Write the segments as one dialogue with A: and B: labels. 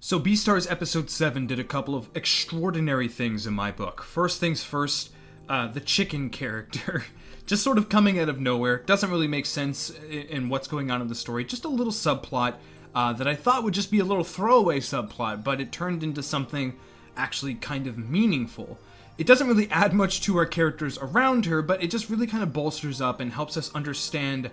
A: So Beastars episode 7 did a couple of extraordinary things in my book. First things first, the chicken character. Just sort of coming out of nowhere. Doesn't really make sense in what's going on in the story. Just a little subplot that I thought would just be a little throwaway subplot, but it turned into something actually kind of meaningful. It doesn't really add much to our characters around her, but it just really kind of bolsters up and helps us understand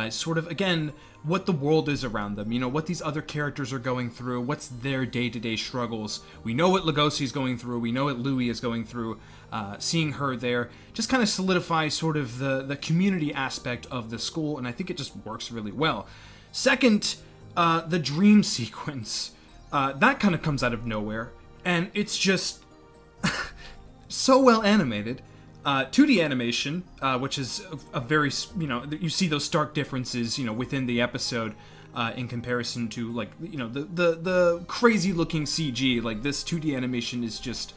A: sort of, again, what the world is around them, you know, what these other characters are going through, what's their day-to-day struggles. We know what Lugosi's going through, we know what Louis is going through. Seeing her there just kind of solidifies sort of the community aspect of the school, and I think it just works really well. Second, the dream sequence. That kind of comes out of nowhere, and it's just so well animated. 2D animation, which is a very, you see those stark differences, within the episode in comparison to, like, the crazy looking CG. Like, this 2D animation is just,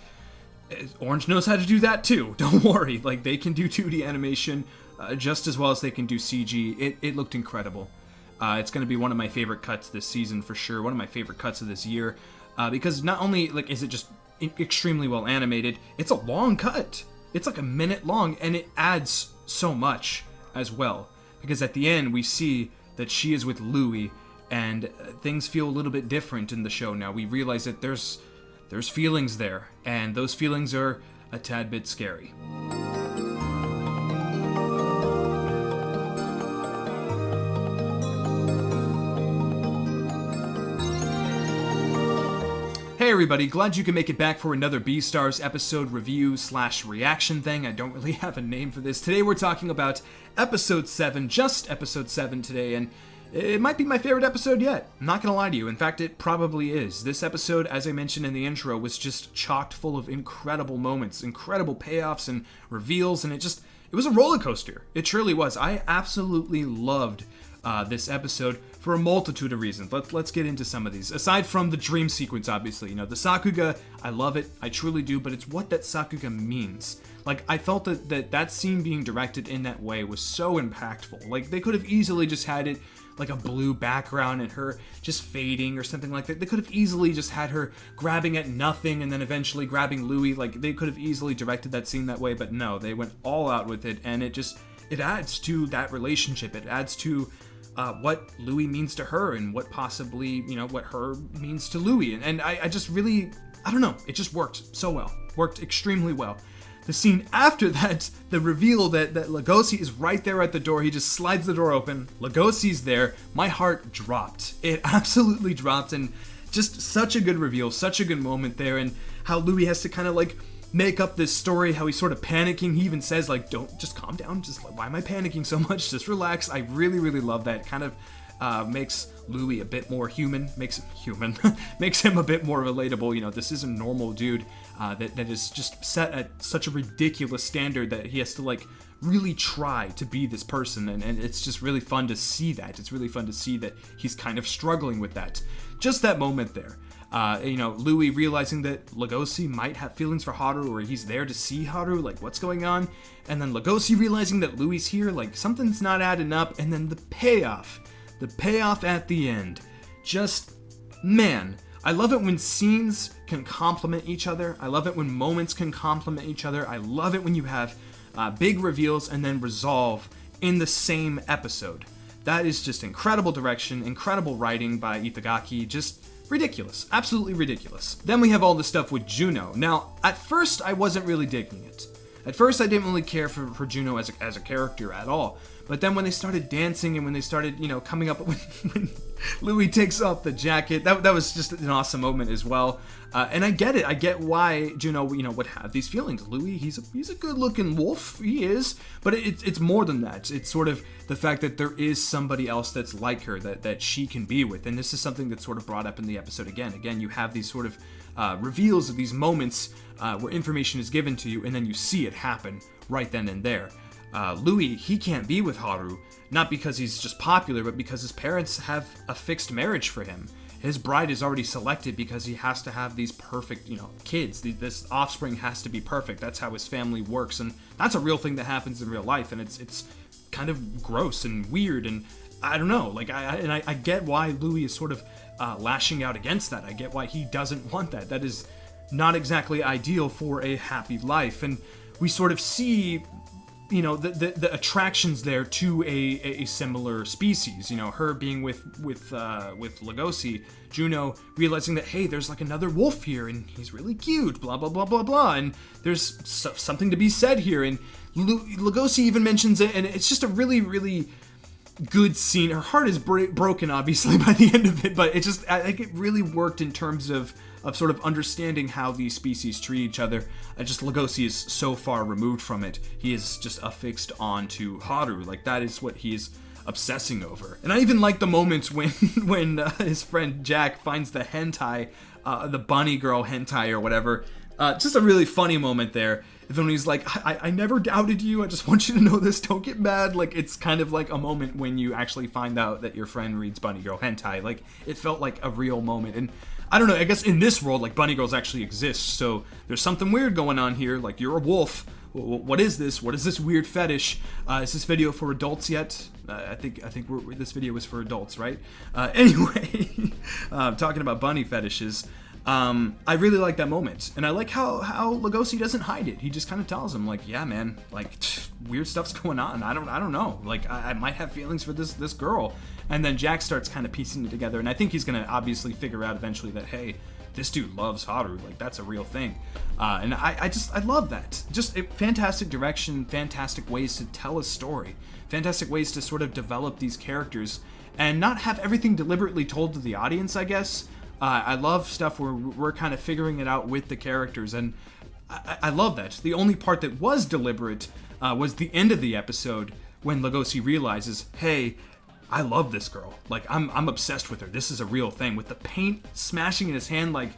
A: Orange knows how to do that too. Don't worry, like, they can do 2D animation just as well as they can do CG. It looked incredible. It's going to be one of my favorite cuts this season for sure, one of my favorite cuts of this year, because not only, like, is it just extremely well animated, it's a long cut. It's like a minute long, and it adds so much as well. Because at the end, we see that she is with Louis, and things feel a little bit different in the show now. We realize that there's feelings there, and those feelings are a tad bit scary. Hey everybody, glad you can make it back for another Beastars episode review / reaction thing. I don't really have a name for this. Today we're talking about episode 7, just episode 7 today, and it might be my favorite episode yet. I'm not gonna lie to you. In fact, it probably is. This episode, as I mentioned in the intro, was just chocked full of incredible moments, incredible payoffs and reveals, and it was a roller coaster. It truly was. I absolutely loved this episode for a multitude of reasons. Let's get into some of these. Aside from the dream sequence, obviously, the Sakuga, I love it, I truly do, but it's what that Sakuga means. Like, I felt that scene being directed in that way was so impactful. Like, they could have easily just had it like a blue background and her just fading or something like that. They could have easily just had her grabbing at nothing and then eventually grabbing Louis. Like, they could have easily directed that scene that way, but no, they went all out with it, and it adds to that relationship. It adds to what Louis means to her and what possibly, what her means to Louis. And I just really, I don't know, it just worked so well. Worked extremely well. The scene after that, the reveal that Lugosi is right there at the door. He just slides the door open. Lugosi's there. My heart dropped. It absolutely dropped, and just such a good reveal, such a good moment there, and how Louis has to kind of like make up this story, how he's sort of panicking. He even says, like, don't, just calm down, just like, why am I panicking so much, just relax. I really, really love that. It kind of makes Louis a bit more human, makes him a bit more relatable. This is a normal dude that is just set at such a ridiculous standard that he has to, like, really try to be this person, and it's just really fun to see that. It's really fun to see that he's kind of struggling with that. Just that moment there. Louis realizing that Lugosi might have feelings for Haru, or he's there to see Haru, like, what's going on? And then Lugosi realizing that Louis here, like, something's not adding up, and then the payoff at the end. Just, man, I love it when scenes can complement each other. I love it when moments can complement each other. I love it when you have big reveals and then resolve in the same episode. That is just incredible direction, incredible writing by Itagaki, just ridiculous. Absolutely ridiculous. Then we have all the stuff with Juno. Now, at first, I wasn't really digging it. At first, I didn't really care for Juno as a character at all. But then when they started dancing and when they started, coming up when Louis takes off the jacket, that was just an awesome moment as well. And I get it. I get why Juno, would have these feelings. Louis, he's a good-looking wolf. He is. But it's more than that. It's sort of the fact that there is somebody else that's like her that she can be with. And this is something that's sort of brought up in the episode again. Again, you have these sort of reveals of these moments where information is given to you, and then you see it happen right then and there. Louis, he can't be with Haru, not because he's just popular, but because his parents have a fixed marriage for him. His bride is already selected because he has to have these perfect, kids. This offspring has to be perfect. That's how his family works, and that's a real thing that happens in real life, and it's kind of gross and weird, and I don't know, like, I get why Louis is sort of lashing out against that. I get why he doesn't want that. That is not exactly ideal for a happy life. And we sort of see, you know, the attractions there to a similar species. You know, her being with Lugosi, Juno realizing that, hey, there's like another wolf here and he's really cute, blah blah blah blah blah, and there's something to be said here. And Lugosi even mentions it, and it's just a really good scene. Her heart is broken, obviously, by the end of it, but it just, I think it really worked in terms of sort of understanding how these species treat each other. Just Lugosi is so far removed from it. He is just affixed onto Haru. Like, that is what he's obsessing over. And I even like the moments when his friend Jack finds the hentai, the bunny girl hentai or whatever. Just a really funny moment there. When he's like, I never doubted you, I just want you to know this, don't get mad. Like, it's kind of like a moment when you actually find out that your friend reads bunny girl hentai. Like, it felt like a real moment. And I don't know, I guess in this world, like, bunny girls actually exist, so there's something weird going on here. Like, you're a wolf. What is this? What is this weird fetish? Is this video for adults yet? I think this video was for adults, right? Anyway, talking about bunny fetishes. I really like that moment, and I like how Lugosi doesn't hide it. He just kind of tells him, like, yeah, man, like, weird stuff's going on. I don't know. Like, I might have feelings for this girl. And then Jack starts kind of piecing it together, and I think he's gonna obviously figure out eventually that, hey, this dude loves Haru. Like, that's a real thing. And I love that. Just fantastic direction, fantastic ways to tell a story, fantastic ways to sort of develop these characters and not have everything deliberately told to the audience, I guess. I love stuff where we're kind of figuring it out with the characters, and I love that. The only part that was deliberate was the end of the episode when Lugosi realizes, hey, I love this girl. Like, I'm obsessed with her. This is a real thing. With the paint smashing in his hand, like,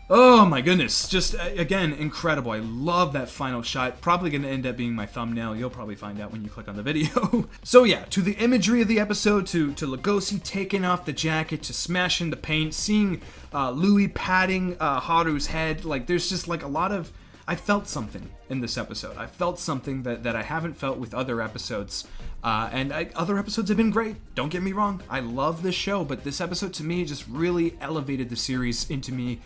A: oh my goodness. Just, again, incredible. I love that final shot. Probably going to end up being my thumbnail. You'll probably find out when you click on the video. So yeah, to the imagery of the episode, to Lugosi taking off the jacket, to smashing the paint, seeing Louis patting Haru's head, like, there's just like a lot of... I felt something in this episode. I felt something that I haven't felt with other episodes. Other episodes have been great. Don't get me wrong. I love this show, but this episode to me just really elevated the series into me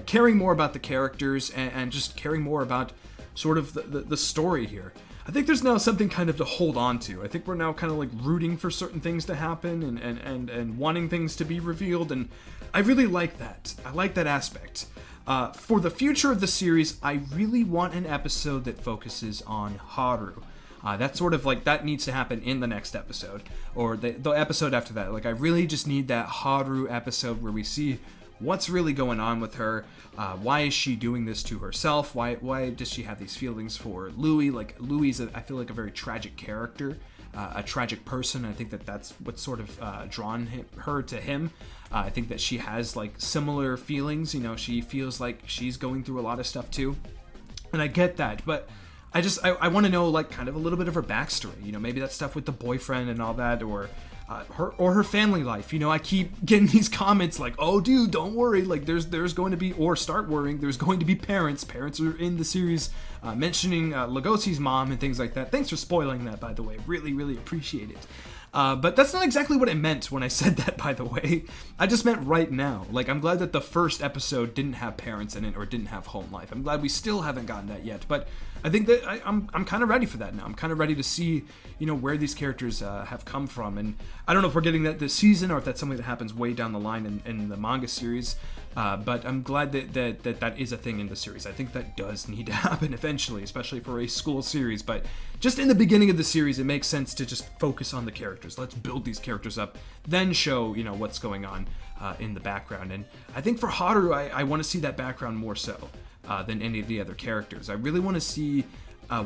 A: caring more about the characters and just caring more about sort of the story here. I think there's now something kind of to hold on to. I think we're now kind of like rooting for certain things to happen and wanting things to be revealed, and I really like that. I like that aspect. For the future of the series, I really want an episode that focuses on Haru. That's sort of like, that needs to happen in the next episode, or the episode after that. Like, I really just need that Haru episode where we see what's really going on with her. Why is she doing this to herself? Why does she have these feelings for Louis? Like, Louis is, I feel like, a very tragic character, a tragic person. I think that's what's sort of drawn her to him. I think that she has like similar feelings. You know, she feels like she's going through a lot of stuff too, and I get that. But I want to know, like, kind of a little bit of her backstory. You know, maybe that stuff with the boyfriend and all that, or her family life. You know, I keep getting these comments like, oh dude, don't worry, like there's going to be, or start worrying, there's going to be parents are in the series, mentioning Lugosi's mom and things like that. Thanks for spoiling that, by the way. Really appreciate it. But that's not exactly what I meant when I said that, by the way. I just meant right now. Like, I'm glad that the first episode didn't have parents in it or didn't have home life. I'm glad we still haven't gotten that yet, but I think that I'm kind of ready for that now. I'm kind of ready to see, you know, where these characters have come from, and I don't know if we're getting that this season or if that's something that happens way down the line in the manga series, but I'm glad that is a thing in the series. I think that does need to happen eventually, especially for a school series, but just in the beginning of the series, it makes sense to just focus on the characters. Let's build these characters up, then show, you know, what's going on in the background. And I think for Haru, I want to see that background more so than any of the other characters. I really want to see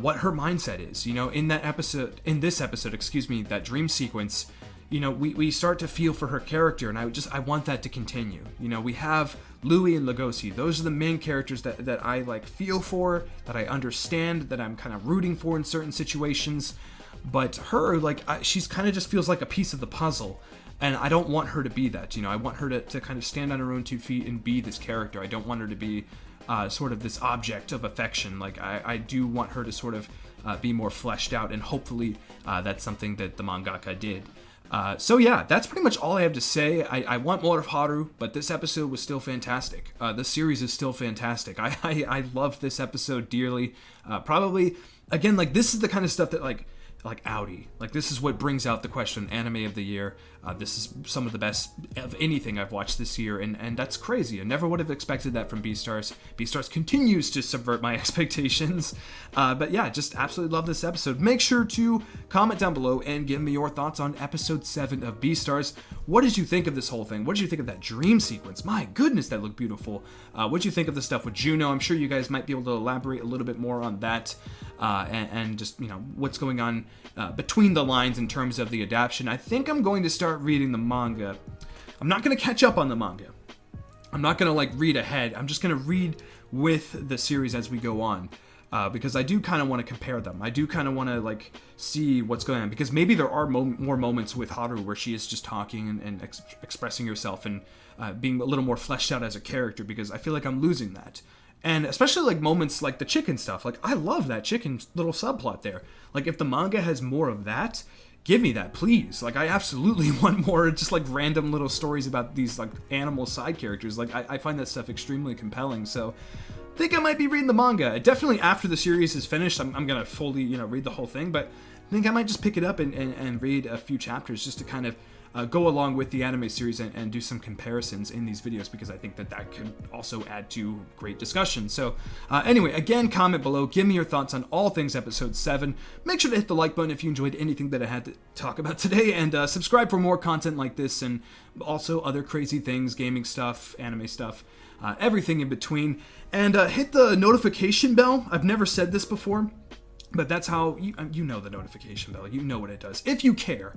A: what her mindset is. You know, in this episode, that dream sequence, you know, we start to feel for her character, and I want that to continue. You know, we have Louis and Lugosi. Those are the main characters that I like feel for, that I understand, that I'm kind of rooting for in certain situations. But her, like, she's kind of just feels like a piece of the puzzle, and I don't want her to be that. You know, I want her to kind of stand on her own 2 feet and be this character. I don't want her to be sort of this object of affection. Like, I do want her to sort of be more fleshed out, and hopefully that's something that the mangaka did. So yeah, that's pretty much all I have to say. I want more of Haru, but this episode was still fantastic. The series is still fantastic. I loved this episode dearly. Probably, again, like, this is the kind of stuff that, like Audi. Like, this is what brings out the question, anime of the year. This is some of the best of anything I've watched this year, and that's crazy. I never would have expected that from Beastars. Beastars continues to subvert my expectations. But yeah, just absolutely love this episode. Make sure to comment down below and give me your thoughts on episode 7 of Beastars. What did you think of this whole thing? What did you think of that dream sequence? My goodness, that looked beautiful. What did you think of the stuff with Juno? I'm sure you guys might be able to elaborate a little bit more on that, and just, you know, what's going on between the lines in terms of the adaptation. I think I'm going to start reading the manga. I'm not going to catch up on the manga. I'm not going to, like, read ahead. I'm just going to read with the series as we go on, because I do kind of want to compare them. I do kind of want to, like, see what's going on, because maybe there are more moments with Haru where she is just talking and expressing herself and being a little more fleshed out as a character, because I feel like I'm losing that. And especially, like, moments like the chicken stuff. Like, I love that chicken little subplot there. Like, if the manga has more of that, give me that, please. Like, I absolutely want more just, like, random little stories about these, like, animal side characters. Like, I find that stuff extremely compelling. So I think I might be reading the manga. Definitely after the series is finished, I'm going to fully, you know, read the whole thing. But I think I might just pick it up and read a few chapters just to kind of go along with the anime series and do some comparisons in these videos, because I think that could also add to great discussion. So anyway, again, comment below, give me your thoughts on all things episode 7. Make sure to hit the like button if you enjoyed anything that I had to talk about today, and subscribe for more content like this, and also other crazy things, gaming stuff, anime stuff, everything in between. And hit the notification bell. I've never said this before, but that's how, you know, the notification bell. You know what it does. If you care,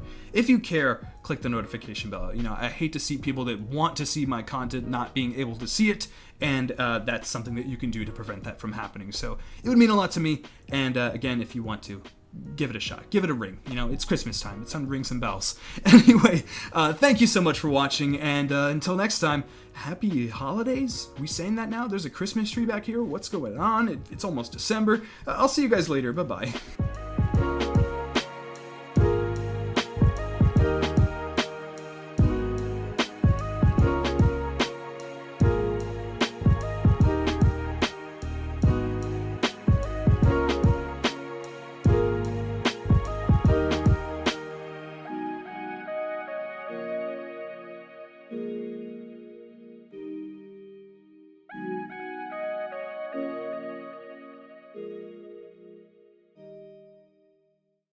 A: click the notification bell. You know, I hate to see people that want to see my content not being able to see it, and that's something that you can do to prevent that from happening. So it would mean a lot to me, and again, if you want to, give it a shot. Give it a ring. You know, it's Christmas time. It's time to ring some bells. Anyway, thank you so much for watching, and until next time, happy holidays? Are we saying that now? There's a Christmas tree back here. What's going on? It's almost December. I'll see you guys later. Bye-bye.